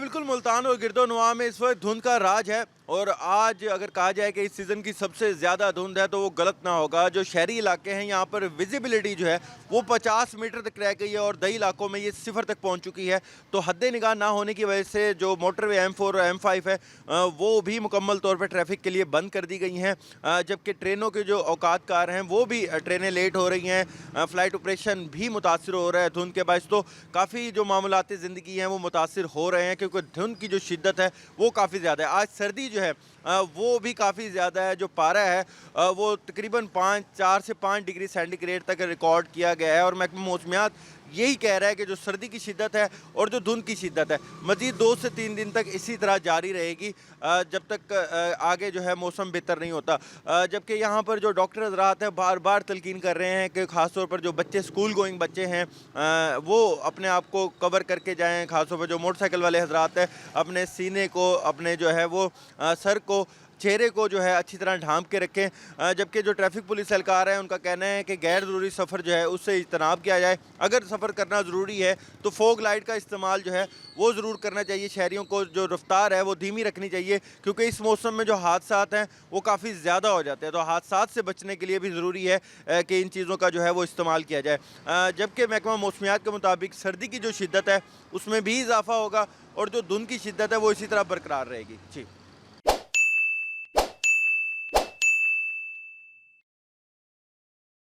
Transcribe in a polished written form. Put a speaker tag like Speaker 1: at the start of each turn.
Speaker 1: बिल्कुल मुल्तान और गिरदोनवा में इस वक्त धुंध का राज है। और आज अगर कहा जाए कि इस सीज़न की सबसे ज़्यादा धुंध है तो वो गलत ना होगा। जो शहरी इलाके हैं यहाँ पर विजिबिलिटी जो है वो 50 मीटर तक रह गई है और दही इलाकों में ये सिफर तक पहुँच चुकी है। तो हद निगाह ना होने की वजह से जो मोटरवे M4 और M5 है वो भी मुकम्मल तौर पर ट्रैफिक के लिए बंद कर दी गई हैं। जबकि ट्रेनों के जो औकात कार हैं वो भी ट्रेनें लेट हो रही हैं। फ़्लाइट ऑपरेशन भी मुतासर हो रहा है धुंध के बायस। तो काफ़ी जो मामूलाती ज़िंदगी हैं वो मुतासर हो रहे हैं क्योंकि धुंध की जो शिद्दत है वो काफ़ी ज़्यादा है। आज सर्दी जो है वो भी काफ़ी ज़्यादा है। जो पारा है वो तकरीबन 4 से 5 डिग्री सेंटीग्रेड तक रिकॉर्ड किया गया है। और महकमा मौसमियात यही कह रहा है कि जो सर्दी की शिद्दत है और जो धुंध की शिद्दत है मज़ीद 2 से 3 दिन तक इसी तरह जारी रहेगी जब तक आगे जो है मौसम बेहतर नहीं होता। जबकि यहाँ पर जो डॉक्टर हज़रात हैं बार बार तलकीन कर रहे हैं कि ख़ास तौर पर जो बच्चे स्कूल गोइंग बच्चे हैं वो अपने आप को कवर करके जाएँ। ख़ास तौर पर जो मोटरसाइकिल वाले हज़रात हैं अपने सीने को, अपने जो है वो सर को, चेहरे को जो है अच्छी तरह ढांप के रखें। जबकि जो ट्रैफिक पुलिस एहलकार है उनका कहना है कि गैर ज़रूरी सफ़र जो है उससे इज्तनाब किया जाए। अगर सफ़र करना ज़रूरी है तो फोग लाइट का इस्तेमाल जो है वो ज़रूर करना चाहिए। शहरियों को जो रफ्तार है वो धीमी रखनी चाहिए क्योंकि इस मौसम में जो हादसात हैं वो काफ़ी ज़्यादा हो जाते हैं। तो हादसात से बचने के लिए भी ज़रूरी है कि इन चीज़ों का जो है वो इस्तेमाल किया जाए। जबकि महकमा मौसमियात के मुताबिक सर्दी की जो शिद्दत है उसमें भी इजाफा होगा और जो धुंध की शिद्दत है वो इसी तरह बरकरार रहेगी। जी।